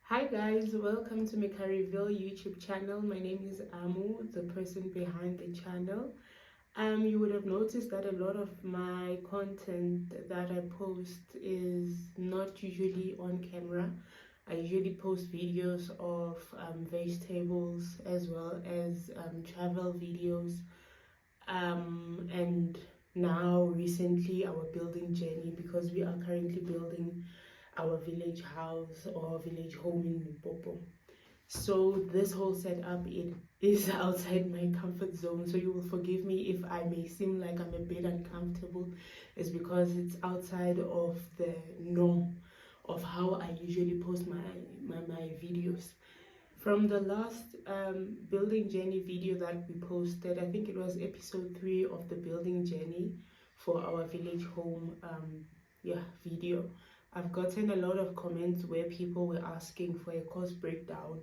Hi guys, welcome to Meka Reveal YouTube channel. My name is Amu, the person behind the channel. You would have noticed that a lot of my content that I post is not usually on camera. I usually post videos of vegetables as well as travel videos, and now recently our building journey, because we are currently building our village house or village home in Limpopo. So this whole setup, it is outside my comfort zone. So you will forgive me if I may seem like I'm a bit uncomfortable. It's because it's outside of the norm of how I usually post my videos. From the last building journey video that we posted, I think it was episode 3 of the building journey for our village home video. I've gotten a lot of comments where people were asking for a cost breakdown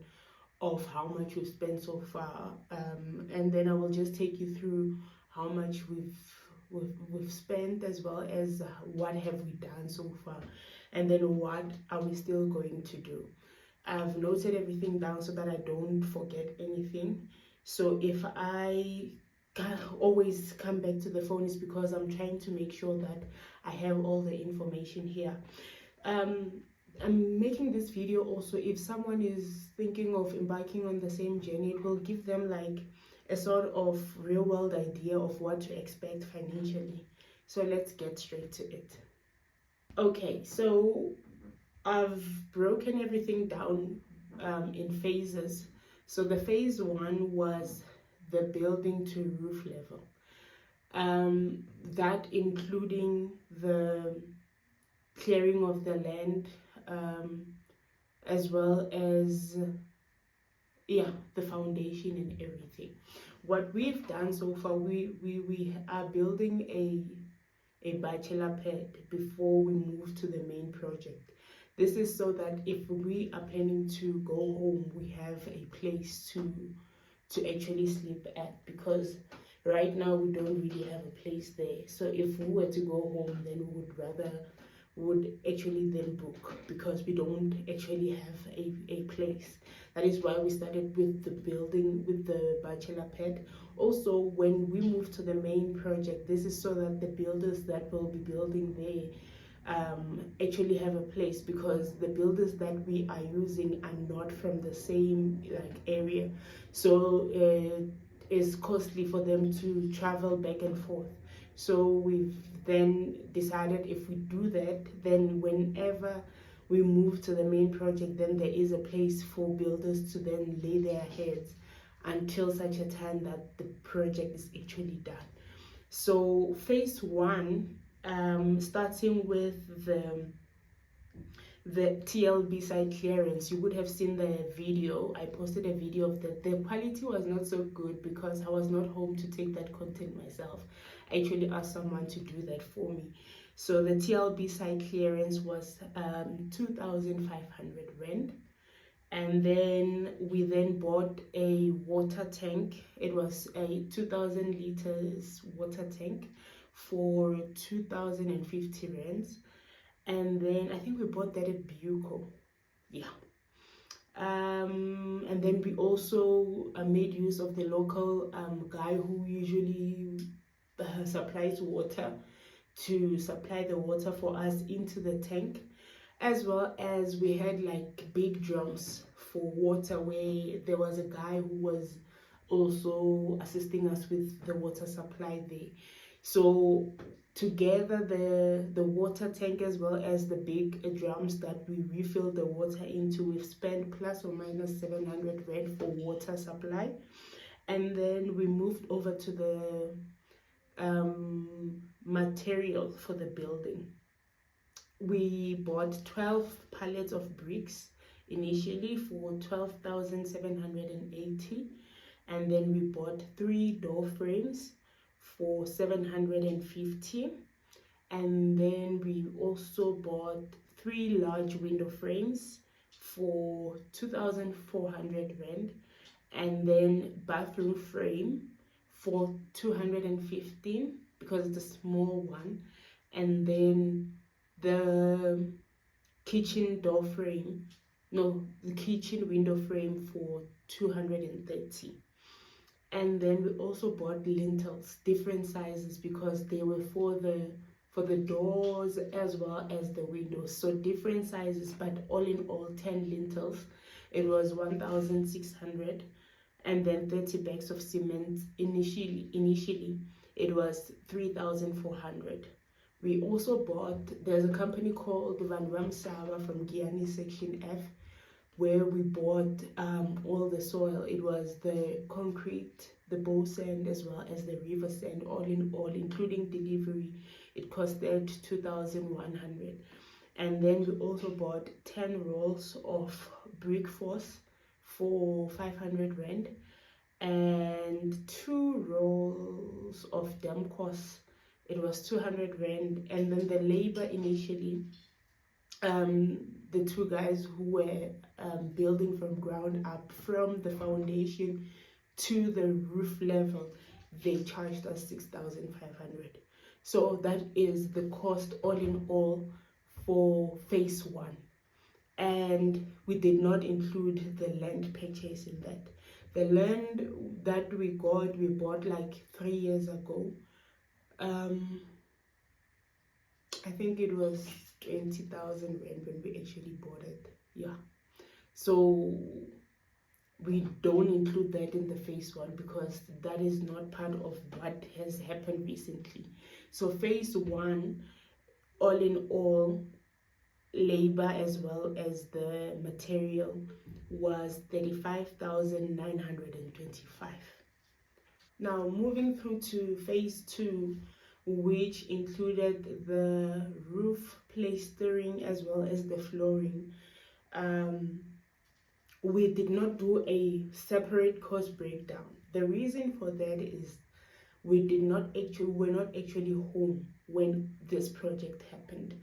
of how much we've spent so far, and then I will just take you through how much we've spent, as well as what have we done so far, and then what are we still going to do. I've noted everything down so that I don't forget anything. So if I always come back to the phone, is because I'm trying to make sure that I have all the information here. I'm making this video also if someone is thinking of embarking on the same journey. It will give them like a sort of real world idea of what to expect financially. So let's get straight to it. Okay, so I've broken everything down in phases. So the phase 1 was the building to roof level. That including the clearing of the land, as well as the foundation and everything. What we've done so far, we are building a bachelor pad before we move to the main project. This is so that if we are planning to go home, we have a place to actually sleep at, because right now we don't really have a place there. So if we were to go home, then would actually then book, because we don't actually have a place. That is why we started with the building, with the bachelor pad. Also, when we move to the main project, this is so that the builders that will be building there actually have a place, because the builders that we are using are not from the same area. So it's costly for them to travel back and forth. So we've then decided, if we do that, then whenever we move to the main project, then there is a place for builders to then lay their heads until such a time that the project is actually done. So phase 1, starting with the TLB site clearance, you would have seen the video. I posted a video of that. The quality was not so good because I was not home to take that content myself. I actually asked someone to do that for me. So the TLB site clearance was 2,500 rand. And then we then bought a water tank. It was a 2,000 liters water tank for 2,050 rands. And then I think we bought that at Buco. And then we also made use of the local guy who usually supplies water, to supply the water for us into the tank, as well as we had like big drums for water, where there was a guy who was also assisting us with the water supply there. So together, the water tank as well as the big drums that we refill the water into, we've spent plus or minus 700 rand for water supply. And then we moved over to the material for the building. We bought 12 pallets of bricks initially for 12,780, and then we bought 3 door frames for 750, and then we also bought 3 large window frames for 2,400 rand, and then bathroom frame for 215 because it's a small one, and then the kitchen door frame no, the kitchen window frame for 230. And then we also bought lintels, different sizes, because they were for the doors as well as the windows, so different sizes, but all in all 10 lintels. It was 1,600. And then 30 bags of cement. Initially it was 3,400. We also bought, there's a company called Van Ramsava from Guyana section F, where we bought all the soil. It was the concrete, the bow sand, as well as the river sand. All in all, including delivery, it costed 2,100. And then we also bought 10 rolls of brick force for 500 rand, and 2 rolls of dam course. It was 200 rand. And then the labor initially, the 2 guys who were building from ground up, from the foundation to the roof level, they charged us 6,500. So that is the cost all in all for phase 1. And we did not include the land purchase in that. The land that we bought like 3 years ago. I think it was 20,000 rand when we actually bought it. Yeah. So we don't include that in the phase 1 because that is not part of what has happened recently. So phase 1, all in all, labor as well as the material, was 35,925. Now moving through to phase 2, which included the roof plastering as well as the flooring. We did not do a separate cost breakdown. The reason for that is we're not actually home when this project happened.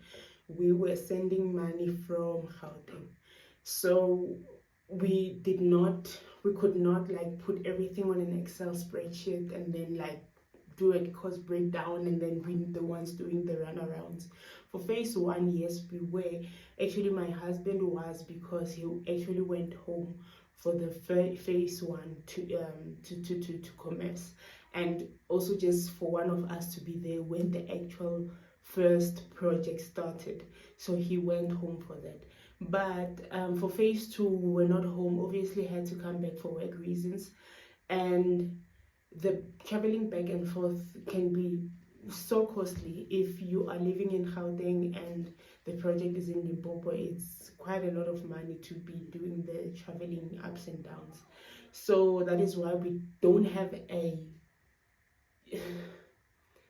We were sending money from Gauteng, so we could not like put everything on an Excel spreadsheet and then like do a cost breakdown and then we the ones doing the runarounds. For phase 1, yes, we were. Actually, my husband was, because he actually went home for the phase 1 to commerce, and also just for one of us to be there when the actual first project started. So he went home for that. But for phase 2, we were not home. Obviously, had to come back for work reasons, and the traveling back and forth can be so costly. If you are living in Gauteng and the project is in Limpopo, it's quite a lot of money to be doing the traveling ups and downs. So that is why we don't have a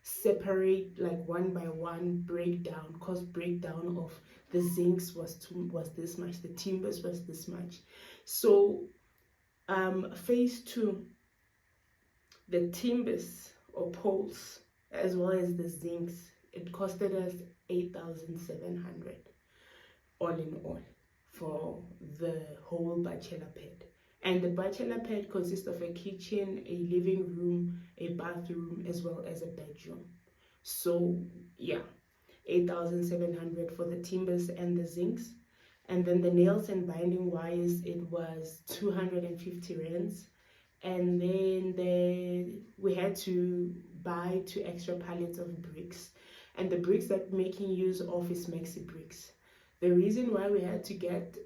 separate like one by one breakdown, cost breakdown of the zincs was this much, the timbers was this much. So phase 2, the timbers or poles as well as the zincs, it costed us 8,700 all in all for the whole bachelor pad. And the bachelor pad consists of a kitchen, a living room, a bathroom, as well as a bedroom. So yeah, 8,700 for the timbers and the zincs. And then the nails and binding wires, it was 250 rands. And then we had to buy 2 extra pallets of bricks, and the bricks that we're making use of is maxi bricks. The reason why we had to get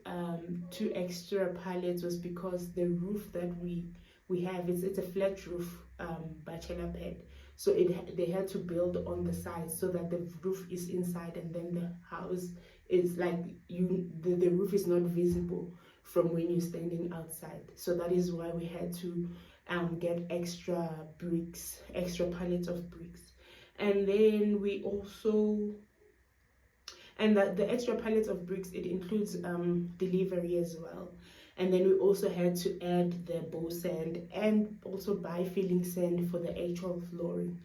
2 extra pallets was because the roof that we have, it's a flat roof bachelor pad, so they had to build on the sides so that the roof is inside and then the house is like the roof is not visible from when you're standing outside. So that is why we had to get extra bricks, extra pallets of bricks. And then we also, and the extra pallets of bricks, it includes delivery as well. And then we also had to add the bow sand and also buy filling sand for the actual flooring.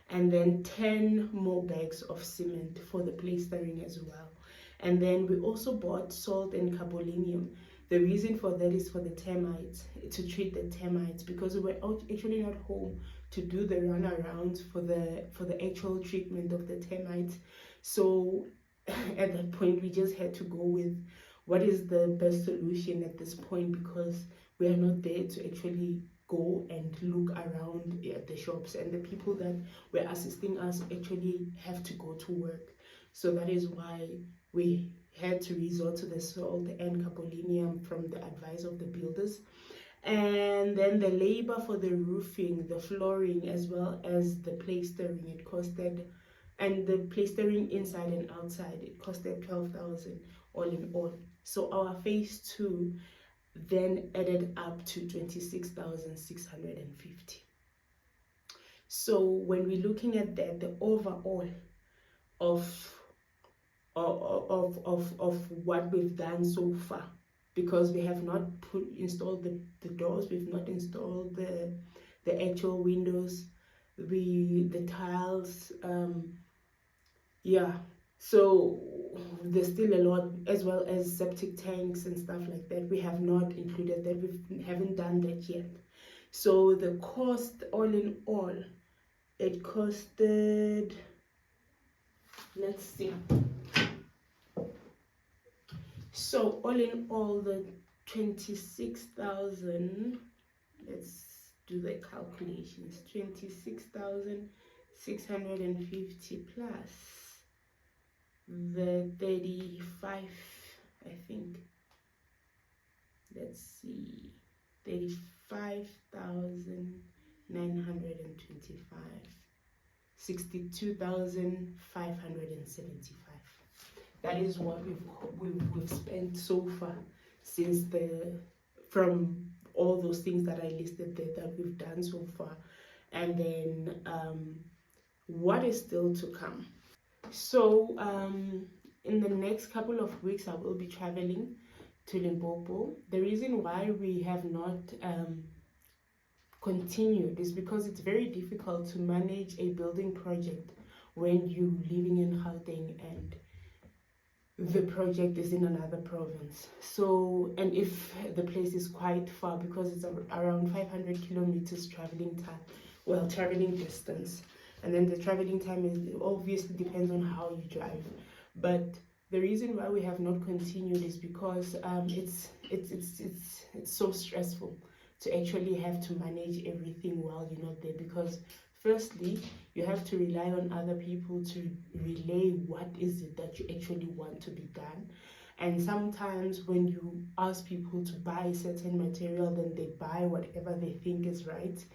And then 10 more bags of cement for the plastering as well. And then we also bought salt and carbolineum. The reason for that is for the termites, to treat the termites, because we were actually not home to do the runarounds for the actual treatment of the termites. So at that point, we just had to go with what is the best solution at this point, because we are not there to actually go and look around at the shops, and the people that were assisting us actually have to go to work. So that is why we had to resort to the salt and capolinium from the advice of the builders. And then the labor for the roofing, the flooring, as well as the plastering, it costed, and the plastering inside and outside, it costed 12,000 all in all. So our phase 2 then added up to 26,650. So when we're looking at that, the overall of what we've done so far, because we have not installed the doors, we've not installed the actual windows, the tiles, yeah. So there's still a lot, as well as septic tanks and stuff like that. We have not included that, we haven't done that yet. So the cost all in all, it costed, let's see, so all in all, the 26,000, let's do the calculations, 26,650 plus the 35, I think, let's see, 35,925, 62,575. That is what we've spent so far since from all those things that I listed there that we've done so far. And then what is still to come. So in the next couple of weeks, I will be traveling to Limpopo. The reason why we have not continued is because it's very difficult to manage a building project when you're living in Gauteng and the project is in another province. So, and if the place is quite far, because it's around 500 kilometers traveling time, well, traveling distance, and then the traveling time is obviously depends on how you drive. But the reason why we have not continued is because it's so stressful to actually have to manage everything while you're not there, because firstly, you have to rely on other people to relay what is it that you actually want to be done. And sometimes when you ask people to buy certain material, then they buy whatever they think is right.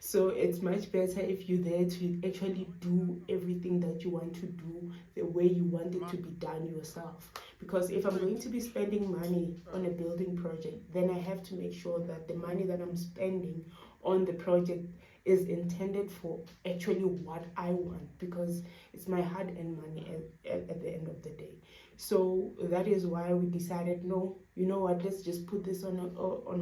So it's much better if you're there to actually do everything that you want to do the way you want it to be done yourself. Because if I'm going to be spending money on a building project, then I have to make sure that the money that I'm spending on the project is intended for actually what I want, because it's my hard-earned money at the end of the day. So that is why we decided, no, you know what, let's just put this on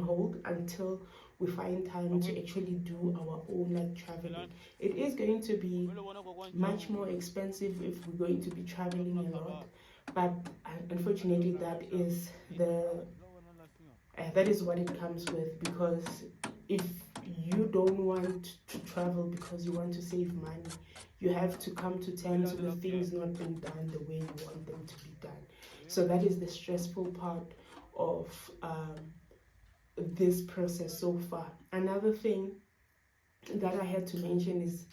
hold until we find time to actually do our own like traveling. It is going to be much more expensive if we're going to be traveling a lot, but unfortunately that is what it comes with, because if you don't want to travel because you want to save money, you have to come to terms with things not being done the way you want them to be done. So that is the stressful part of this process so far. Another thing that I had to mention is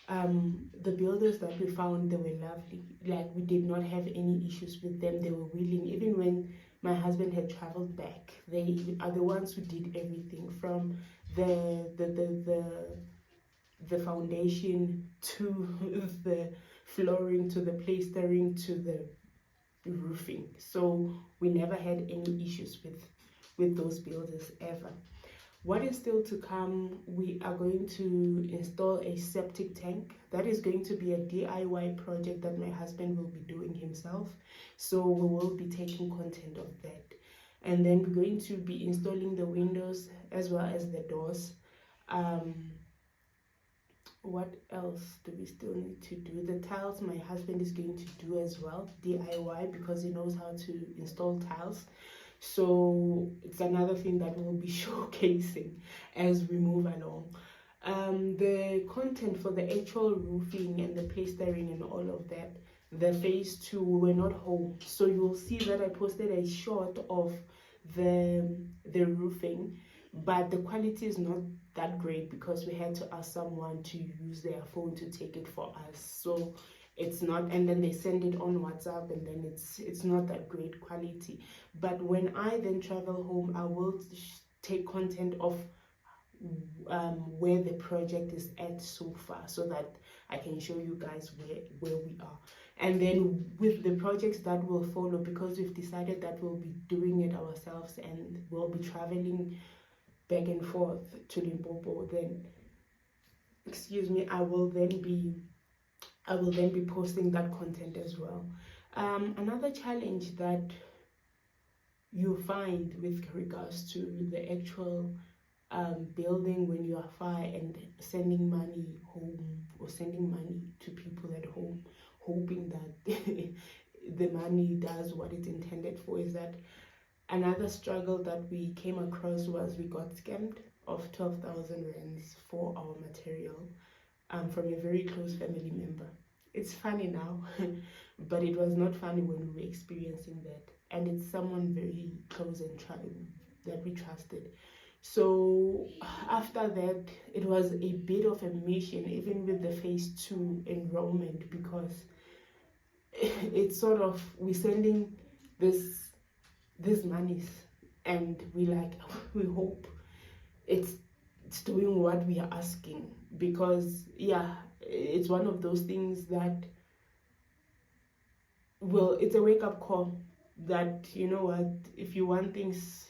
the builders that we found, they were lovely. Like, we did not have any issues with them. They were willing. Even when my husband had traveled back, they are the ones who did everything, from the foundation to the flooring to the plastering to the roofing. So we never had any issues with those builders ever. What is still to come, we are going to install a septic tank. That is going to be a DIY project that my husband will be doing himself. So we will be taking content of that. And then we're going to be installing the windows as well as the doors. What else do we still need to do? The tiles my husband is going to do as well, DIY, because he knows how to install tiles. So it's another thing that we'll be showcasing as we move along. The content for the actual roofing and the plastering and all of that the phase 2, we were not home. So you'll see that I posted a shot of the roofing, but the quality is not that great because we had to ask someone to use their phone to take it for us. So it's not, and then they send it on WhatsApp, and then it's not that great quality. But when I then travel home, I will take content of where the project is at so far, so that I can show you guys where we are. And then with the projects that will follow, because we've decided that we'll be doing it ourselves and we'll be traveling back and forth to Limpopo, then excuse me, I will then be posting that content as well. Another challenge that you find with regards to the actual building when you are far and sending money home, or sending money to people at home, hoping that the money does what it's intended for, is that another struggle that we came across was we got scammed of 12,000 rands for our material from a very close family member. It's funny now, but it was not funny when we were experiencing that. And it's someone very close and that we trusted. So after that, it was a bit of a mission, even with the phase 2 enrollment, because it's sort of, we're sending these monies, and we hope it's doing what we are asking, because yeah, it's one of those things that, well, it's a wake-up call that, you know what, if you want things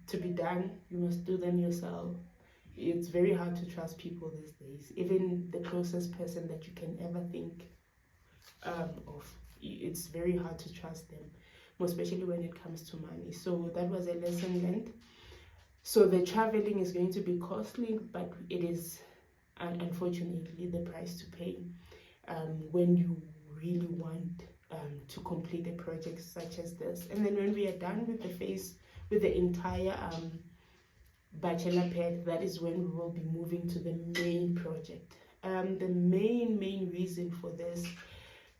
to be done, you must do them yourself. It's very hard to trust people these days, even the closest person that you can ever think of. It's very hard to trust them, especially when it comes to money. So that was a lesson learned. So the traveling is going to be costly, but it is unfortunately the price to pay when you really want to complete a project such as this. And then when we are done with the entire bachelor pad, that is when we will be moving to the main project. The main reason for this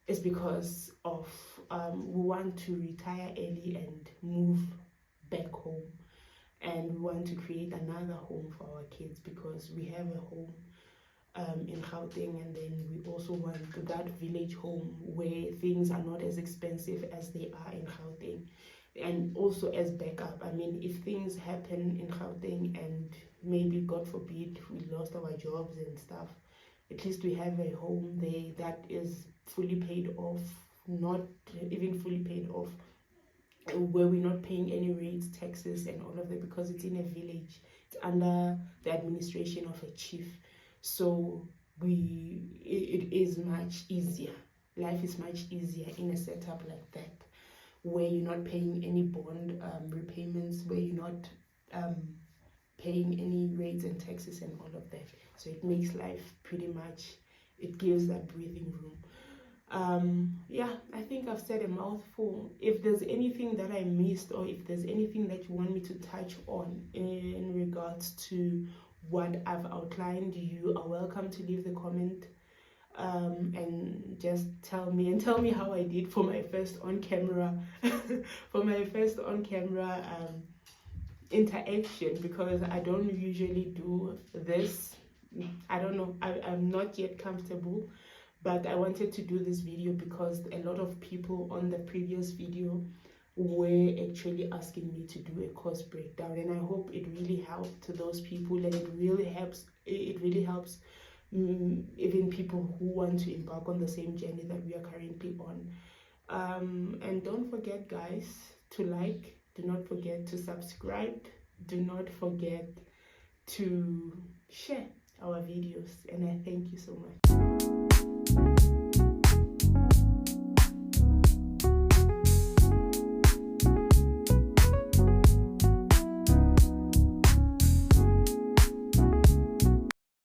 is because of we want to retire early and move back home, and we want to create another home for our kids, because we have a home in Gauteng, and then we also want that village home where things are not as expensive as they are in Gauteng, and also as backup. I mean, if things happen in Gauteng and maybe, God forbid, we lost our jobs and stuff, at least we have a home there that is fully paid off, not even fully paid off, where we're not paying any rates, taxes, and all of that, because it's in a village. It's under the administration of a chief. So it is much easier. Life is much easier in a setup like that, where you're not paying any bond repayments, where you're not paying any rates and taxes and all of that. So it makes life pretty much, it gives that breathing room. Yeah, I think I've said a mouthful. If there's anything that I missed, or if there's anything that you want me to touch on in regards to what I've outlined, you are welcome to leave the comment and just tell me how I did for my first on-camera interaction, because I don't usually do this. I don't know, I'm not yet comfortable, but I wanted to do this video because a lot of people on the previous video were actually asking me to do a cost breakdown, and I hope it really helped to those people, and it really helps even people who want to embark on the same journey that we are currently on. And don't forget, guys, to like, do not forget to subscribe, do not forget to share our videos, and I thank you so much.